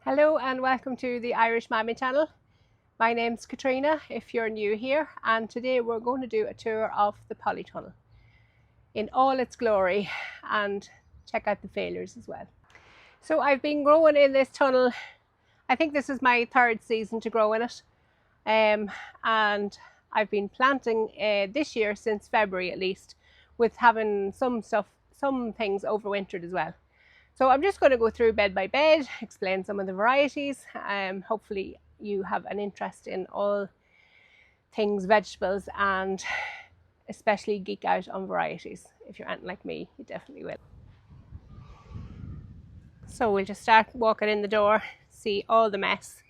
Hello and welcome to the Irish Mammy channel. My name's Katrina if you're new here, and today we're going to do a tour of the Polytunnel in all its glory and check out the failures as well. So I've been growing in this tunnel. I think this is my third season to grow in it, and I've been planting this year since February at least, with having some things overwintered as well. So I'm just going to go through bed by bed, explain some of the varieties. Hopefully you have an interest in all things vegetables, and especially geek out on varieties. If you're anything like me, you definitely will. So we'll just start walking in the door, see all the mess.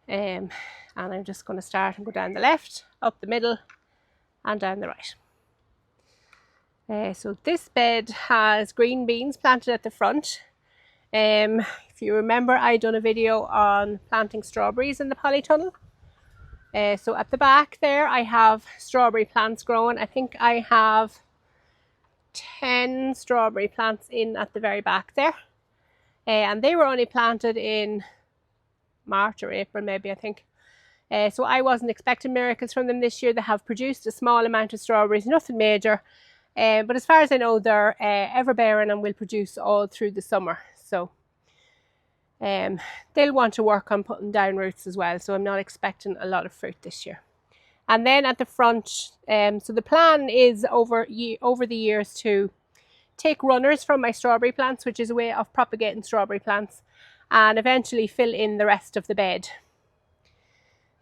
And I'm just going to start and go down the left, up the middle and down the right. So this bed has green beans planted at the front. If you remember, I done a video on planting strawberries in the Polytunnel. So at the back there I have strawberry plants growing. I think I have 10 strawberry plants in at the very back there. And they were only planted in March or April maybe, I think. So I wasn't expecting miracles from them this year. They have produced a small amount of strawberries, nothing major. But as far as I know, they're ever-bearing and will produce all through the summer. So they'll want to work on putting down roots as well. So I'm not expecting a lot of fruit this year. And then at the front, so the plan is over the years to take runners from my strawberry plants, which is a way of propagating strawberry plants, and eventually fill in the rest of the bed.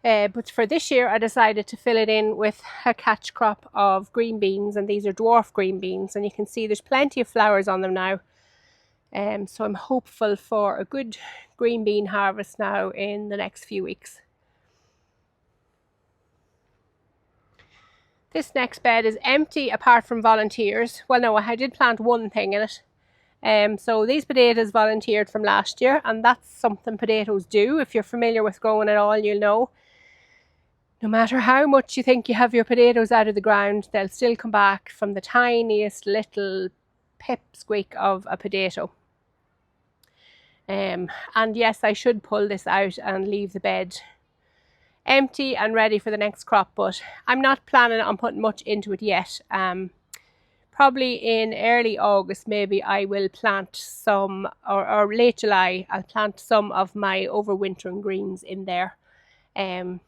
But for this year I decided to fill it in with a catch crop of green beans, and these are dwarf green beans, and you can see there's plenty of flowers on them now. So I'm hopeful for a good green bean harvest now in the next few weeks. This next bed is empty apart from volunteers. Well, no, I did plant one thing in it. So these potatoes volunteered from last year, and that's something potatoes do. If you're familiar with growing at all, you'll know. No matter how much you think you have your potatoes out of the ground, they'll still come back from the tiniest little pipsqueak of a potato. And yes, I should pull this out and leave the bed empty and ready for the next crop, but I'm not planning on putting much into it yet. Probably in early August maybe I will plant some, or late July I'll plant some of my overwintering greens in there. And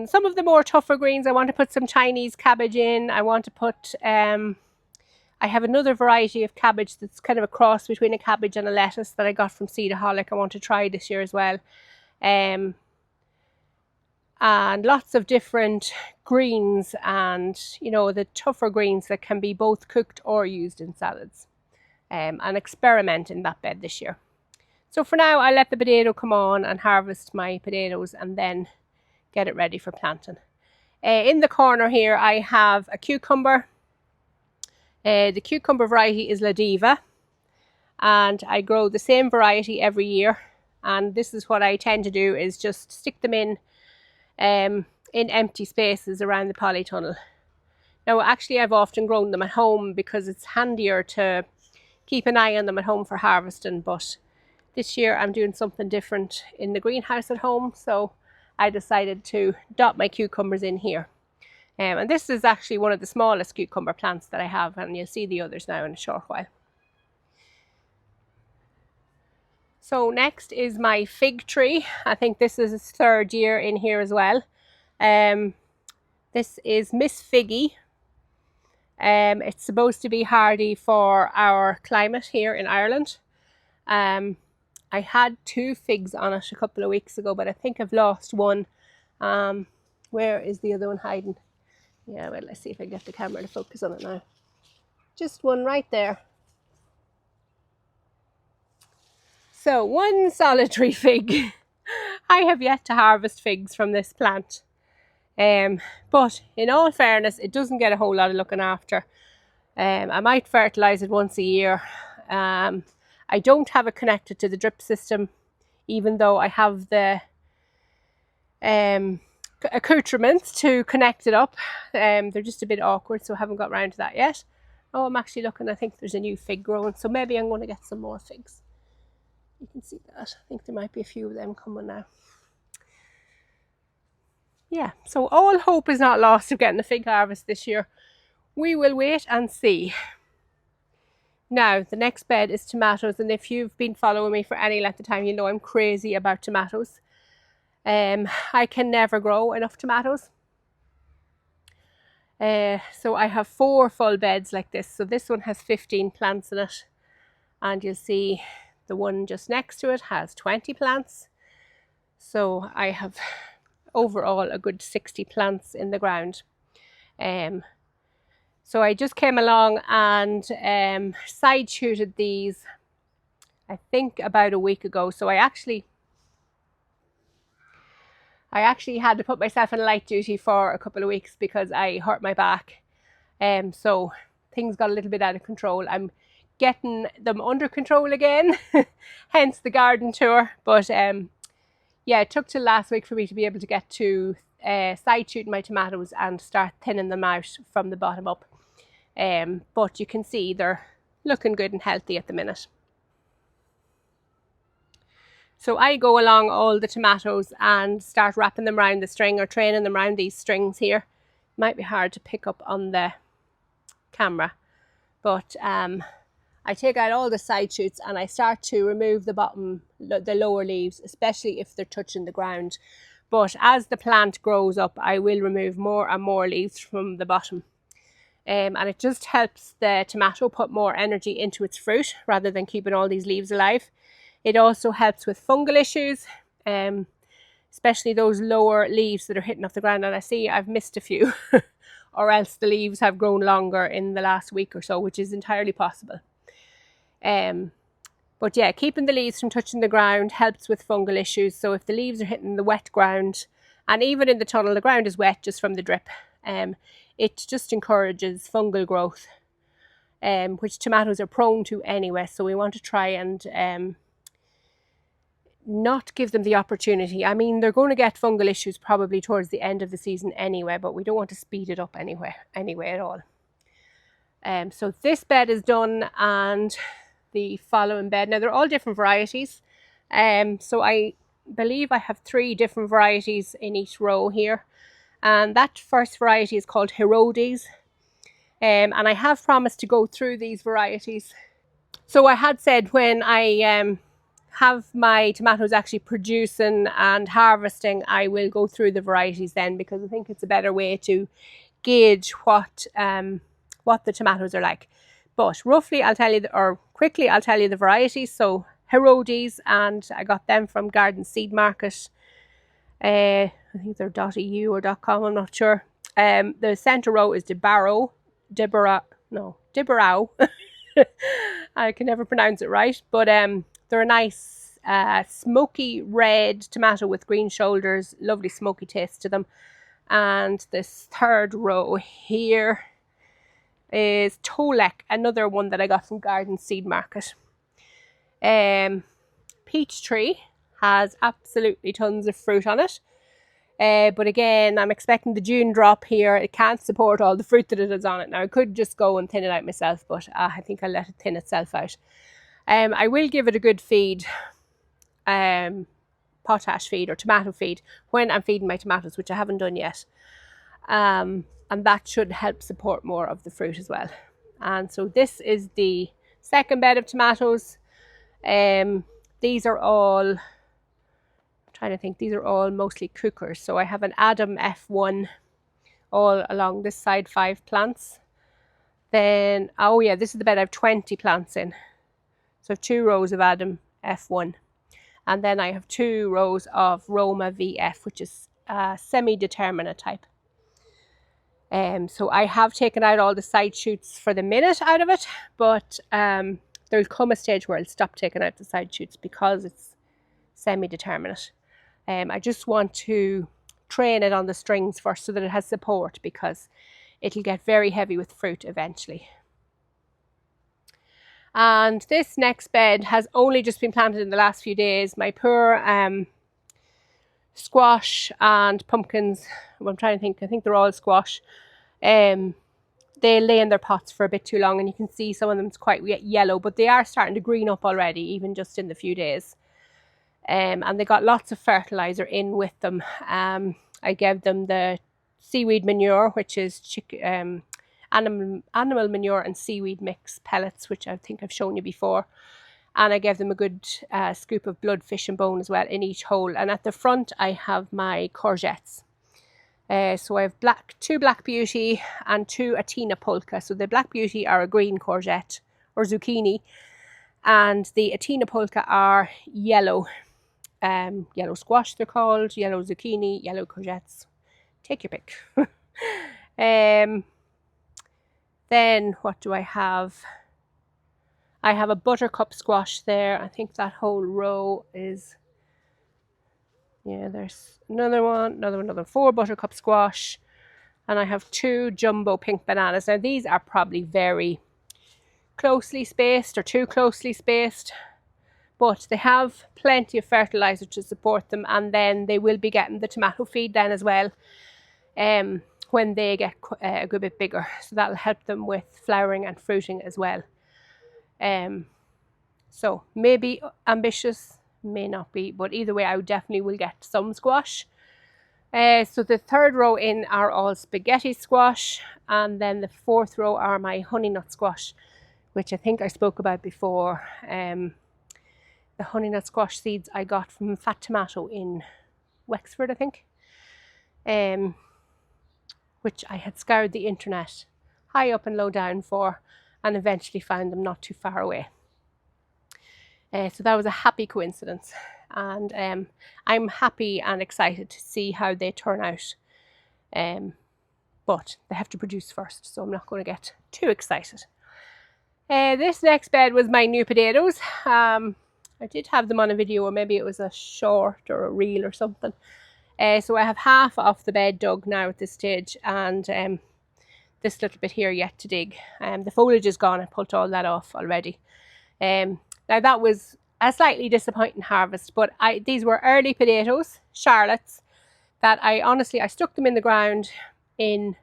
some of the more tougher greens, I want to put some Chinese cabbage in. I want to put, I have another variety of cabbage that's kind of a cross between a cabbage and a lettuce that I got from Seedaholic. I want to try this year as well. And lots of different greens, and you know, the tougher greens that can be both cooked or used in salads. And experiment in that bed this year. So for now I'll let the potato come on and harvest my potatoes and then get it ready for planting. In the corner here I have a cucumber. The cucumber variety is La Diva, and I grow the same variety every year, and this is what I tend to do, is just stick them in empty spaces around the Polytunnel. Now actually I've often grown them at home because it's handier to keep an eye on them at home for harvesting, but this year I'm doing something different in the greenhouse at home, so I decided to dot my cucumbers in here. And this is actually one of the smallest cucumber plants that I have, and you'll see the others now in a short while. So next is my fig tree. I think this is its third year in here as well. This is Miss Figgy. It's supposed to be hardy for our climate here in Ireland. I had 2 figs on it a couple of weeks ago, but I think I've lost one. Where is the other one hiding? Yeah, well, let's see if I can get the camera to focus on it now. Just one right there. So one solitary fig. I have yet to harvest figs from this plant. But in all fairness, it doesn't get a whole lot of looking after. I might fertilise it once a year. I don't have it connected to the drip system, even though I have the accoutrements to connect it up. They're just a bit awkward, so I haven't got around to that yet. Oh, I'm actually looking, I think there's a new fig growing, so maybe I'm going to get some more figs. You can see that. I think there might be a few of them coming now. Yeah, so all hope is not lost of getting a fig harvest this year. We will wait and see. Now, the next bed is tomatoes, and if you've been following me for any length of time, you know I'm crazy about tomatoes. I can never grow enough tomatoes. So I have 4 full beds like this. So this one has 15 plants in it, and you'll see the one just next to it has 20 plants. So I have overall a good 60 plants in the ground. So I just came along and side shooted these, I think about a week ago. So I actually had to put myself on light duty for a couple of weeks because I hurt my back. So things got a little bit out of control. I'm getting them under control again, hence the garden tour. But yeah, it took till last week for me to be able to get to side shooting my tomatoes and start thinning them out from the bottom up. But you can see they're looking good and healthy at the minute. So I go along all the tomatoes and start wrapping them around the string or training them around these strings here. Might be hard to pick up on the camera, but I take out all the side shoots and I start to remove the lower leaves, especially if they're touching the ground. But as the plant grows up, I will remove more and more leaves from the bottom. And it just helps the tomato put more energy into its fruit rather than keeping all these leaves alive. It also helps with fungal issues, especially those lower leaves that are hitting off the ground. And I see I've missed a few, or else the leaves have grown longer in the last week or so, which is entirely possible. But yeah, keeping the leaves from touching the ground helps with fungal issues. So if the leaves are hitting the wet ground, and even in the tunnel, the ground is wet just from the drip, it just encourages fungal growth, which tomatoes are prone to anyway. So we want to try and not give them the opportunity. I mean, they're going to get fungal issues probably towards the end of the season anyway, but we don't want to speed it up anyway at all. So this bed is done, and the following bed, now they're all different varieties. So I believe I have 3 different varieties in each row here, and that first variety is called Herodes. And I have promised to go through these varieties. So I had said when I have my tomatoes actually producing and harvesting, I will go through the varieties then, because I think it's a better way to gauge what the tomatoes are like. But roughly I'll tell you, or quickly I'll tell you the varieties. So Herodes, and I got them from Garden Seed Market. I think they're .eu or .com, I'm not sure. The centre row is Debarrow. I can never pronounce it right, but they're a nice smoky red tomato with green shoulders, lovely smoky taste to them. And this third row here is Tolek, another one that I got from Garden Seed Market. Peachtree has absolutely tons of fruit on it. But again, I'm expecting the June drop here. It can't support all the fruit that it is on it. Now, I could just go and thin it out myself, but I think I'll let it thin itself out. I will give it a good feed, potash feed or tomato feed, when I'm feeding my tomatoes, which I haven't done yet. And that should help support more of the fruit as well. And so this is the second bed of tomatoes. These are all... trying to think, these are all mostly cookers. So I have an Adam F1 all along this side, 5 plants. Then, oh yeah, this is the bed I have 20 plants in. So 2 rows of Adam F1. And then I have 2 rows of Roma VF, which is semi-determinate type. So I have taken out all the side shoots for the minute out of it, but there'll come a stage where I'll stop taking out the side shoots because it's semi-determinate. I just want to train it on the strings first so that it has support, because it'll get very heavy with fruit eventually. And this next bed has only just been planted in the last few days. My poor squash and pumpkins, well, I'm trying to think, I think they're all squash. They they lay in their pots for a bit too long, and you can see some of them is quite yellow, but they are starting to green up already, even just in the few days. And they got lots of fertilizer in with them. I gave them the seaweed manure, which is animal manure and seaweed mix pellets, which I think I've shown you before. And I gave them a good scoop of blood, fish and bone as well in each hole. And at the front I have my courgettes. So I have two Black Beauty and two Athena Polka. So the Black Beauty are a green courgette or zucchini, and the Athena Polka are yellow. Yellow squash they're called, yellow zucchini, yellow courgettes. Take your pick. Then what do I have? I have a buttercup squash there. I think that whole row is, yeah, there's another 4 buttercup squash, and I have 2 jumbo pink bananas. Now these are probably very closely spaced or too closely spaced, but they have plenty of fertilizer to support them, and then they will be getting the tomato feed then as well when they get a good bit bigger, so that'll help them with flowering and fruiting as well. So maybe ambitious, may not be, but either way I definitely will get some squash. So the 3rd row in are all spaghetti squash, and then the 4th row are my honey nut squash, which I think I spoke about before. The honey nut squash seeds I got from Fat Tomato in Wexford, I think, which I had scoured the internet high up and low down for, and eventually found them not too far away. So that was a happy coincidence, and I'm happy and excited to see how they turn out. But they have to produce first, so I'm not going to get too excited. This next bed was my new potatoes. I did have them on a video, or maybe it was a short or a reel or something. So I have half of the bed dug now at this stage, and this little bit here yet to dig. The foliage is gone. I pulled all that off already. Now that was a slightly disappointing harvest, but these were early potatoes, Charlottes, that I stuck them in the ground in,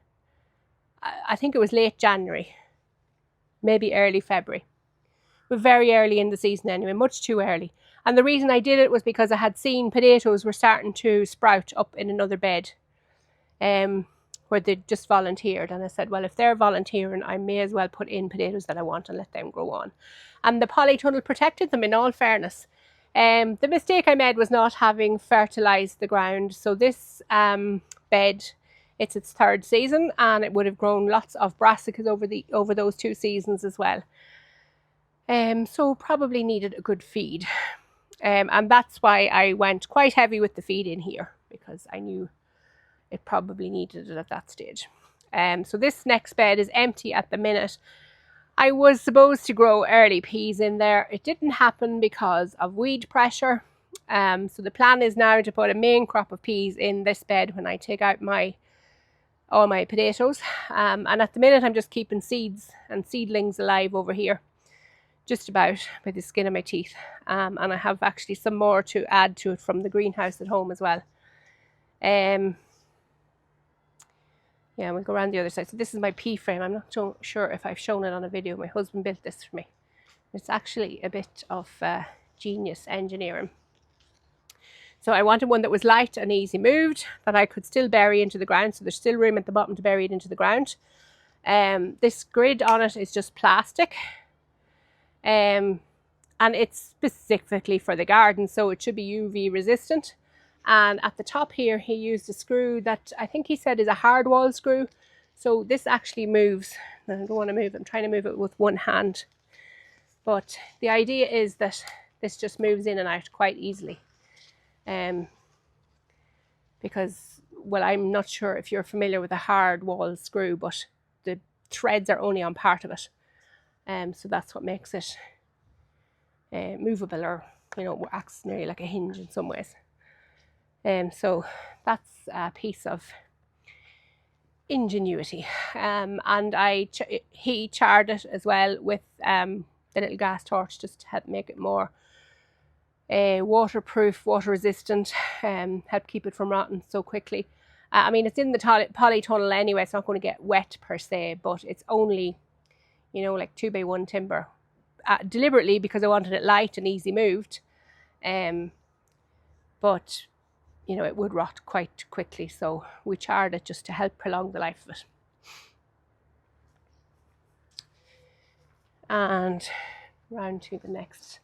I think it was late January, maybe early February. But very early in the season anyway, much too early. And the reason I did it was because I had seen potatoes were starting to sprout up in another bed where they just volunteered. And I said, well, if they're volunteering, I may as well put in potatoes that I want and let them grow on. And the polytunnel protected them, in all fairness. The mistake I made was not having fertilised the ground. So this bed, it's its 3rd season, and it would have grown lots of brassicas over those 2 seasons as well. So probably needed a good feed. And that's why I went quite heavy with the feed in here, because I knew it probably needed it at that stage. So this next bed is empty at the minute. I was supposed to grow early peas in there. It didn't happen because of weed pressure. So the plan is now to put a main crop of peas in this bed when I take out all my potatoes. And at the minute I'm just keeping seeds and seedlings alive over here, just about by the skin of my teeth. And I have actually some more to add to it from the greenhouse at home as well. Yeah, we'll go around the other side. So this is my pea frame. I'm not sure if I've shown it on a video. My husband built this for me. It's actually a bit of genius engineering. So I wanted one that was light and easy moved, that I could still bury into the ground. So there's still room at the bottom to bury it into the ground. This grid on it is just plastic. And it's specifically for the garden, so it should be UV resistant. And at the top here he used a screw that I think he said is a hard wall screw, so this actually moves. I don't want to move it, I'm trying to move it with one hand, but the idea is that this just moves in and out quite easily. Because, well, I'm not sure if you're familiar with a hard wall screw, but the threads are only on part of it. So that's what makes it movable, or, you know, acts nearly like a hinge in some ways. So that's a piece of ingenuity. And he charred it as well with the little gas torch, just to help make it more waterproof, water resistant, help keep it from rotting so quickly. I mean, it's in the polytunnel anyway, it's not going to get wet per se, but it's only, you know, like 2x1 timber, deliberately because I wanted it light and easy moved. But, you know, it would rot quite quickly, so we charred it just to help prolong the life of it. And round to the next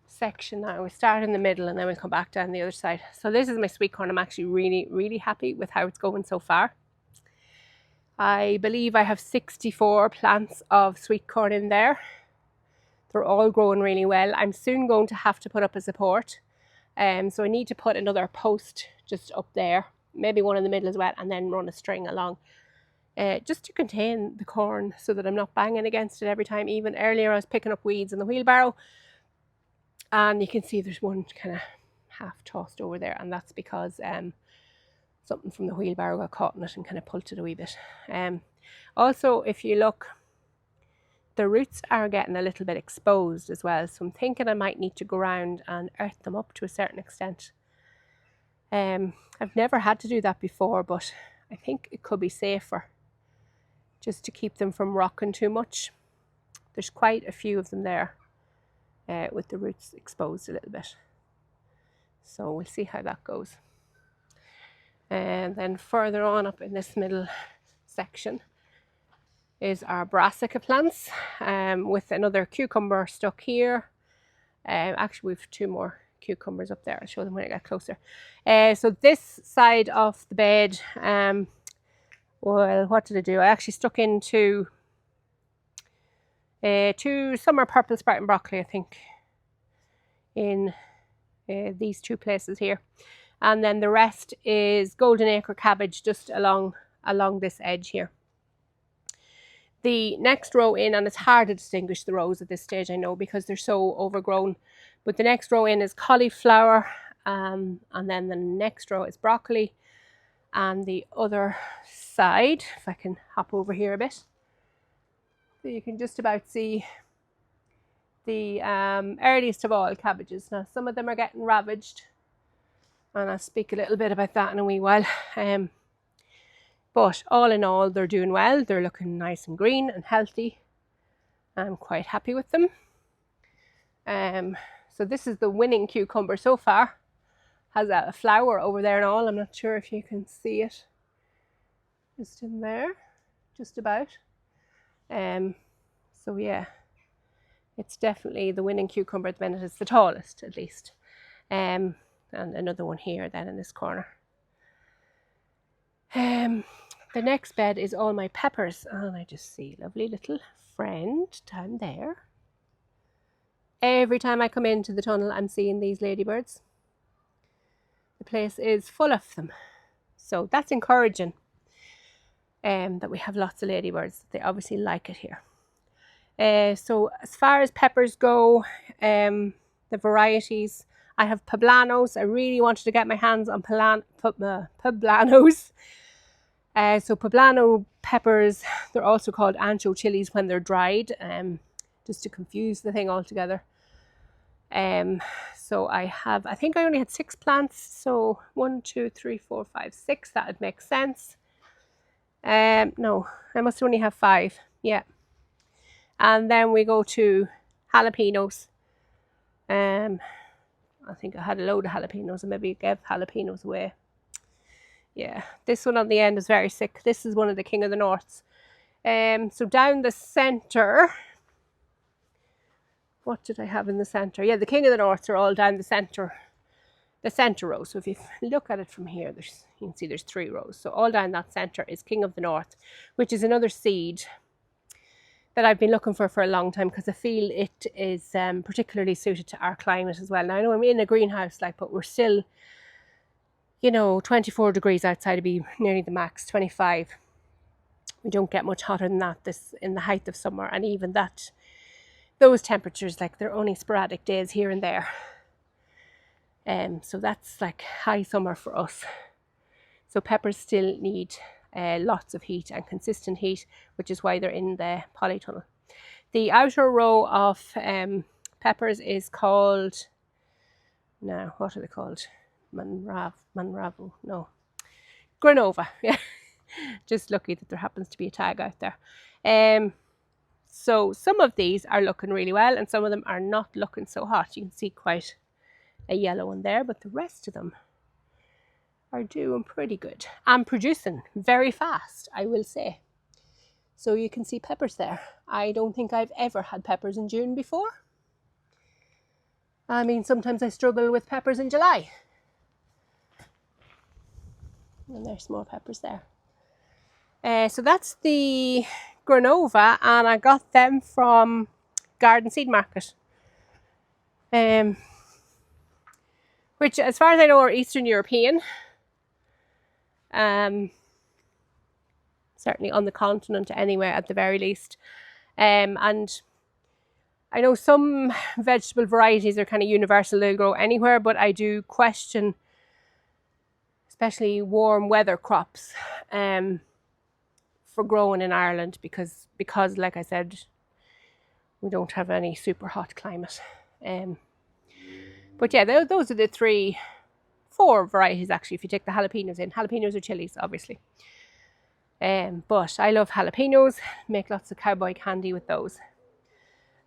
section now. We start in the middle and then we'll come back down the other side. So this is my sweet corn. I'm actually really happy with how it's going so far. I believe I have 64 plants of sweet corn in there. They're all growing really well. I'm soon going to have to put up a support. So I need to put another post just up there, maybe one in the middle as well, and then run a string along. Just to contain the corn so that I'm not banging against it every time. Even earlier I was picking up weeds in the wheelbarrow and you can see there's one kind of half tossed over there, and that's because something from the wheelbarrow got caught in it and kind of pulled it a wee bit. Also, if you look, the roots are getting a little bit exposed as well, so I'm thinking I might need to go around and earth them up to a certain extent. I've never had to do that before, but I think it could be safer just to keep them from rocking too much. There's quite a few of them there with the roots exposed a little bit. So we'll see how that goes. And then further on up in this middle section is our brassica plants with another cucumber stuck here. Actually, we've 2 more cucumbers up there. I'll show them when I get closer. So this side of the bed, well, what did I do? I actually stuck into 2 summer purple sprouting broccoli, I think, in these 2 places here. And then the rest is golden acre cabbage just along this edge here. The next row in, and it's hard to distinguish the rows at this stage, I know, because they're so overgrown, but the next row in is cauliflower, and then the next row is broccoli, and the other side, if I can hop over here a bit, so you can just about see the earliest of all cabbages. Now some of them are getting ravaged, and I'll speak a little bit about that in a wee while. But all in all, they're doing well. They're looking nice and green and healthy. I'm quite happy with them. So this is the winning cucumber so far. Has a flower over there and all. I'm not sure if you can see it. Just in there, just about. So yeah, it's definitely the winning cucumber at the minute. It's the tallest, at least. And another one here then in this corner. The next bed is all my peppers, and I just see a lovely little friend down there. Every time I come into the tunnel, I'm seeing these ladybirds. The place is full of them, so that's encouraging. That we have lots of ladybirds. They obviously like it here. So as far as peppers go, the varieties, I have poblanos. I really wanted to get my hands on poblanos. So poblano peppers, they're also called ancho chilies when they're dried, just to confuse the thing altogether. So I think I only had 6 plants, so 1, 2, 3, 4, 5, 6, that would make sense. No, I must only have 5, yeah. And then we go to jalapenos. I think I had a load of jalapenos, and maybe gave jalapenos away. Yeah, this one on the end is very sick. This is one of the King of the Norths. So down the centre, what did I have in the centre? Yeah, the King of the Norths are all down the centre row. So if you look at it from here, you can see there's 3 rows. So all down that centre is King of the North, which is another seed that I've been looking for a long time, because I feel it is particularly suited to our climate as well. Now I know I'm in a greenhouse, but we're still, you know, 24 degrees outside to be nearly the max, 25. We don't get much hotter than that in the height of summer, and even that, those temperatures, they're only sporadic days here and there. So that's like high summer for us. So peppers still need lots of heat and consistent heat, which is why they're in the polytunnel. The outer row of peppers is called, now what are they called? Manravo, no. Granova, yeah. Just lucky that there happens to be a tag out there. So some of these are looking really well and some of them are not looking so hot. You can see quite a yellow one there, but the rest of them are doing pretty good and producing very fast, I will say. So you can see peppers there. I don't think I've ever had peppers in June before. I mean, sometimes I struggle with peppers in July. And there's more peppers there. So that's the Granova, and I got them from Garden Seed Market. Which, as far as I know, are Eastern European. Certainly on the continent anyway, at the very least. And I know some vegetable varieties are kind of universal, they'll grow anywhere, but I do question, especially warm weather crops, for growing in Ireland because like I said, we don't have any super hot climate. But yeah, those are the 4 varieties actually, if you take the jalapenos in. Jalapenos are chilies, obviously. But I love jalapenos, make lots of cowboy candy with those.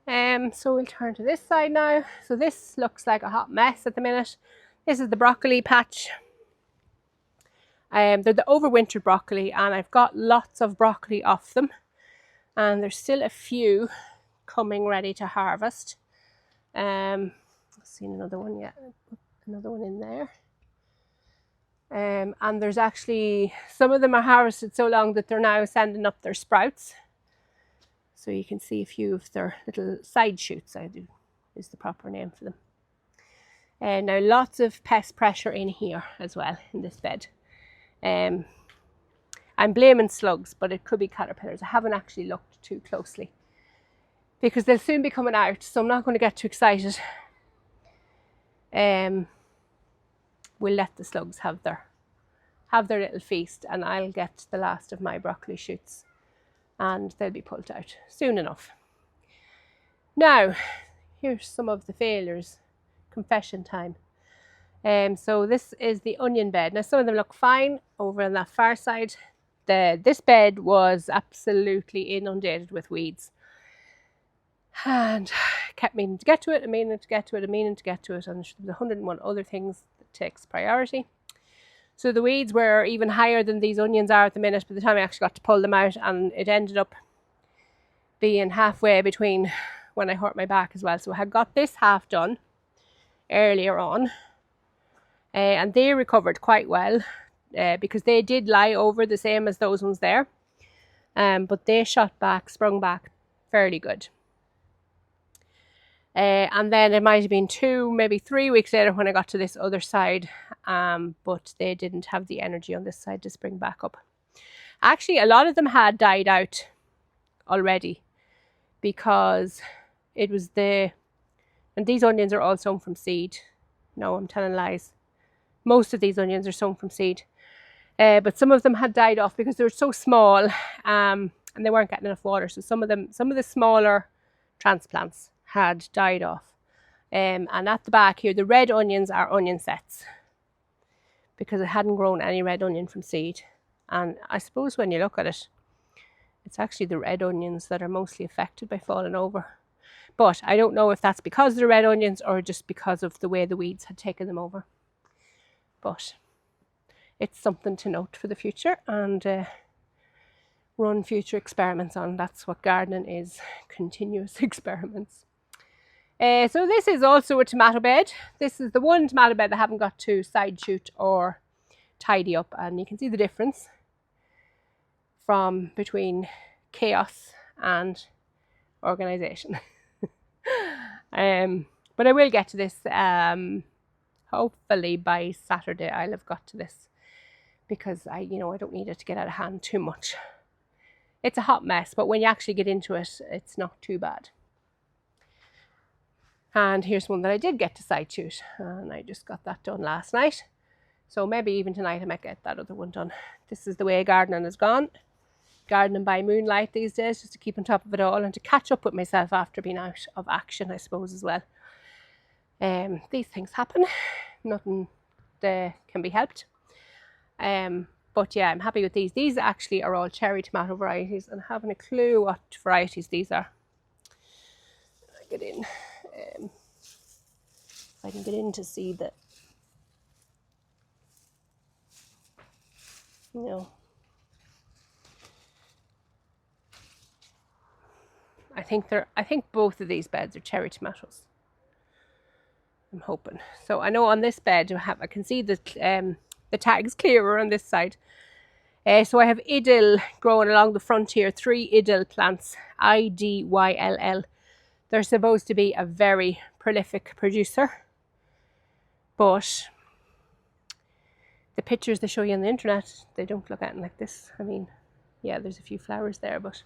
So we'll turn to this side now. So this looks like a hot mess at the minute. This is the broccoli patch. They're the overwintered broccoli, and I've got lots of broccoli off them. And there's still a few coming ready to harvest. I've seen another one yet. Another one in there. And there's actually, some of them are harvested so long that they're now sending up their sprouts. So you can see a few of their little side shoots, is the proper name for them. And now lots of pest pressure in here as well, in this bed. I'm blaming slugs, but it could be caterpillars. I haven't actually looked too closely because they'll soon be coming out, so I'm not going to get too excited. We'll let the slugs have their little feast, and I'll get the last of my broccoli shoots and they'll be pulled out soon enough. Now, here's some of the failures. Confession time. So this is the onion bed. Now some of them look fine over on that far side. This bed was absolutely inundated with weeds. And kept meaning to get to it, and meaning to get to it, and meaning to get to it, and there's 101 other things that takes priority. So the weeds were even higher than these onions are at the minute by the time I actually got to pull them out, and it ended up being halfway between when I hurt my back as well. So I had got this half done earlier on, and they recovered quite well because they did lie over the same as those ones there, but they sprung back fairly good. And then it might have been 2, maybe 3 weeks later when I got to this other side, but they didn't have the energy on this side to spring back up. Actually, a lot of them had died out already because it was and these onions are all sown from seed. No, I'm telling lies. Most of these onions are sown from seed, but some of them had died off because they were so small, and they weren't getting enough water. So some of the smaller transplants had died off. And at the back here, the red onions are onion sets because I hadn't grown any red onion from seed. And I suppose when you look at it, it's actually the red onions that are mostly affected by falling over. But I don't know if that's because of the red onions or just because of the way the weeds had taken them over. But it's something to note for the future and run future experiments on. That's what gardening is, continuous experiments. So this is also a tomato bed. This is the one tomato bed that I haven't got to side shoot or tidy up, and you can see the difference between chaos and organisation. But I will get to this. Hopefully by Saturday I'll have got to this because I don't need it to get out of hand too much. It's a hot mess, but when you actually get into it, it's not too bad. And here's one that I did get to side shoot, and I just got that done last night. So maybe even tonight I might get that other one done. This is the way gardening has gone. Gardening by moonlight these days, just to keep on top of it all and to catch up with myself after being out of action, I suppose, as well. These things happen. Nothing can be helped. But yeah, I'm happy with these. These actually are all cherry tomato varieties, and I haven't a clue what varieties these are. I get in, if I can get in to see the, no. I think both of these beds are cherry tomatoes. I'm hoping. So I know on this bed I can see the tags clearer on this side. So I have Idyll growing along the front here, 3 Idyll plants, Idyll. They're supposed to be a very prolific producer, but the pictures they show you on the internet, they don't look at it like this. I mean, yeah, there's a few flowers there, but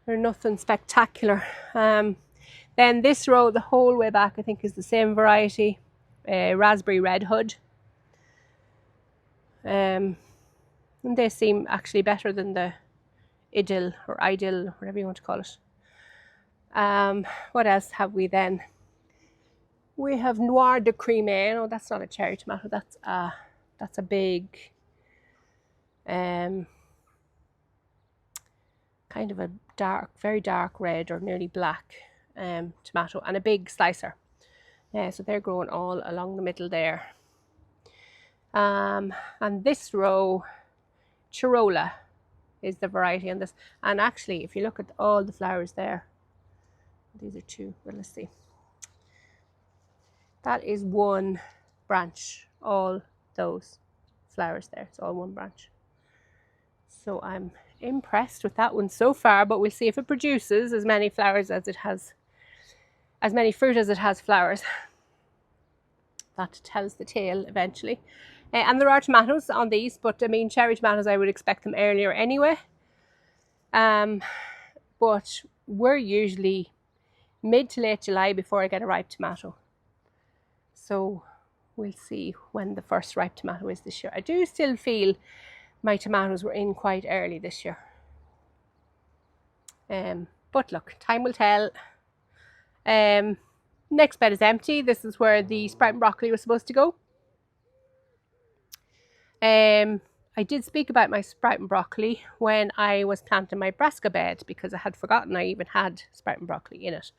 they're nothing spectacular. Then this row, the whole way back, I think is the same variety, Raspberry Red Hood. And they seem actually better than the Idyll or Idyll, whatever you want to call it. What else have we then? We have Noir de Crimée. No, that's not a cherry tomato. That's a big, kind of a dark, very dark red or nearly black tomato, and a big slicer. So they're growing all along the middle there. And this row, Chirola is the variety on this. And actually, if you look at all the flowers there, these are 2, but let's see. That is 1 branch, all those flowers there. It's all 1 branch. So I'm impressed with that one so far, but we'll see if it produces as many flowers as it has, as many fruit as it has flowers. That tells the tale eventually. And there are tomatoes on these, but I mean, cherry tomatoes, I would expect them earlier anyway. But we're usually mid to late July before I get a ripe tomato. So we'll see when the first ripe tomato is this year. I do still feel my tomatoes were in quite early this year. But look, time will tell. Next bed is empty. This is where the sprouting broccoli was supposed to go. I did speak about my sprouting broccoli when I was planting my brassica bed, because I had forgotten I even had sprouting broccoli in it.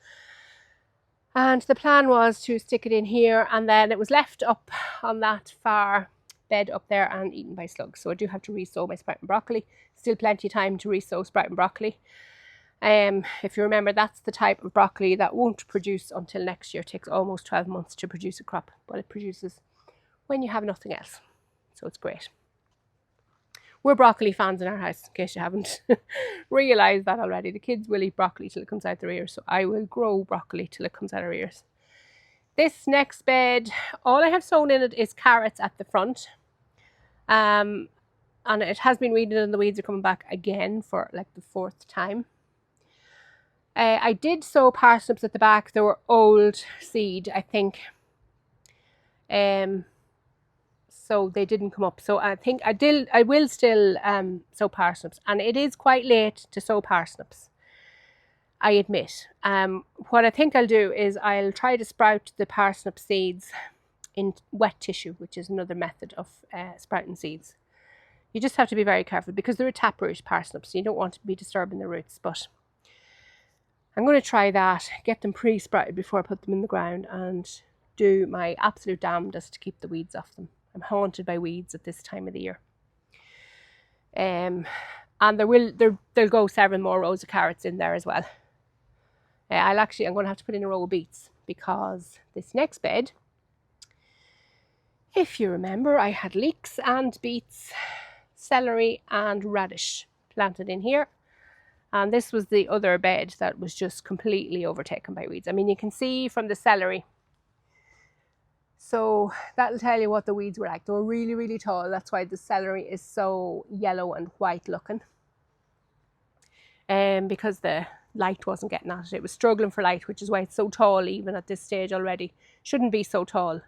And the plan was to stick it in here, and then it was left up on that far bed up there and eaten by slugs. So I do have to re-sow my sprouting broccoli. Still plenty of time to re-sow sprouting broccoli. If you remember, that's the type of broccoli that won't produce until next year. It takes almost 12 months to produce a crop, but it produces when you have nothing else. So it's great. We're broccoli fans in our house, in case you haven't realised that already. The kids will eat broccoli till it comes out their ears, so I will grow broccoli till it comes out our ears. This next bed, all I have sown in it is carrots at the front. And it has been weeded and the weeds are coming back again for like the 4th time. I did sow parsnips at the back. They were old seed, I think. So they didn't come up. So I think I will still sow parsnips. And it is quite late to sow parsnips, I admit. What I think I'll do is I'll try to sprout the parsnip seeds in wet tissue, which is another method of sprouting seeds. You just have to be very careful because they're a taproot parsnips. So you don't want to be disturbing the roots. But I'm going to try that, get them pre-sprouted before I put them in the ground, and do my absolute damnedest to keep the weeds off them. I'm haunted by weeds at this time of the year. And there'll go several more rows of carrots in there as well. I'm going to have to put in a row of beets, because this next bed, if you remember, I had leeks and beets, celery and radish planted in here. And this was the other bed that was just completely overtaken by weeds. I mean, you can see from the celery. So that'll tell you what the weeds were like. They were really, really tall. That's why the celery is so yellow and white looking. Because the light wasn't getting at it. It was struggling for light, which is why it's so tall even at this stage already. Shouldn't be so tall.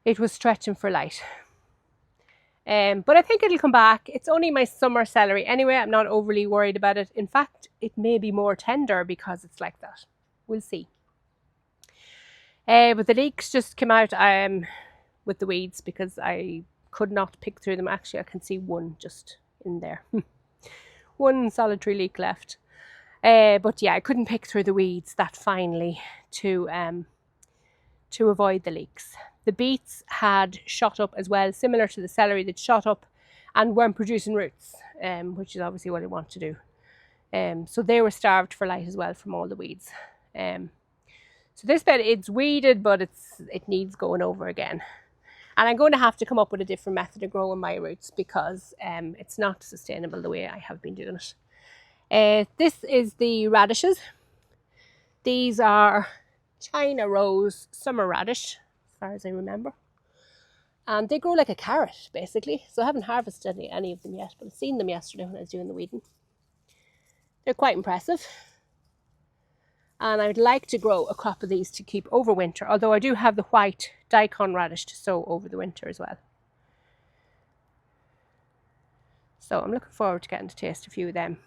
It was stretching for light. But I think it'll come back. It's only my summer celery anyway. I'm not overly worried about it. In fact, it may be more tender because it's like that. We'll see. But the leeks just came out with the weeds because I could not pick through them. Actually, I can see one just in there. One solitary leek left. But yeah, I couldn't pick through the weeds that finely to avoid the leeks. The beets had shot up as well, similar to the celery, that shot up and weren't producing roots, which is obviously what I want to do. So they were starved for light as well from all the weeds. So this bed, it's weeded, but it needs going over again. And I'm going to have to come up with a different method of growing my roots because it's not sustainable the way I have been doing it. This is the radishes. These are China Rose summer radish, as far as I remember. And they grow like a carrot, basically. So I haven't harvested any of them yet, but I've seen them yesterday when I was doing the weeding. They're quite impressive. And I would like to grow a crop of these to keep over winter, although I do have the white daikon radish to sow over the winter as well. So I'm looking forward to getting to taste a few of them.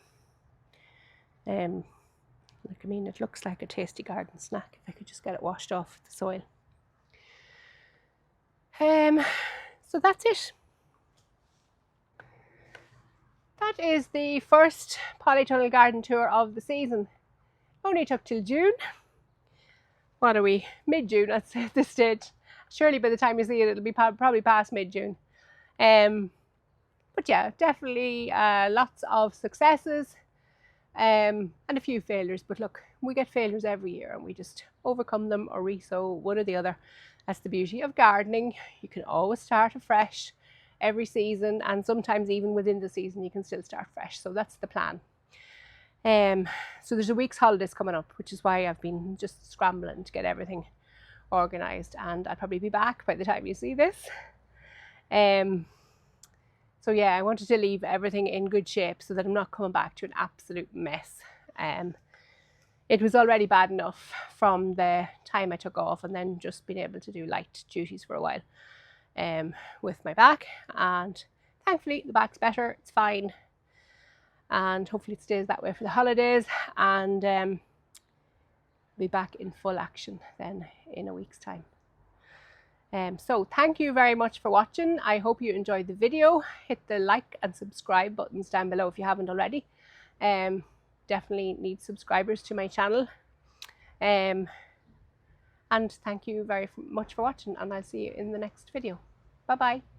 Like, I mean, it looks like a tasty garden snack if I could just get it washed off the soil. So that's it. That is the first Polytunnel garden tour of the season. Only took till June. What are we? Mid-June at this stage. Surely by the time you see it, it'll be probably past mid-June. But yeah, definitely lots of successes and a few failures. But look, we get failures every year and we just overcome them or re-sow one or the other. That's the beauty of gardening. You can always start afresh every season, and sometimes even within the season you can still start fresh. So that's the plan. So there's a week's holidays coming up, which is why I've been just scrambling to get everything organised, and I'll probably be back by the time you see this. So yeah, I wanted to leave everything in good shape so that I'm not coming back to an absolute mess. It was already bad enough from the time I took off and then just being able to do light duties for a while with my back, and thankfully the back's better, it's fine. And hopefully it stays that way for the holidays, and be back in full action then in a week's time. So thank you very much for watching. I hope you enjoyed the video. Hit the like and subscribe buttons down below if you haven't already. Definitely need subscribers to my channel. And thank you very much for watching, and I'll see you in the next video. Bye bye.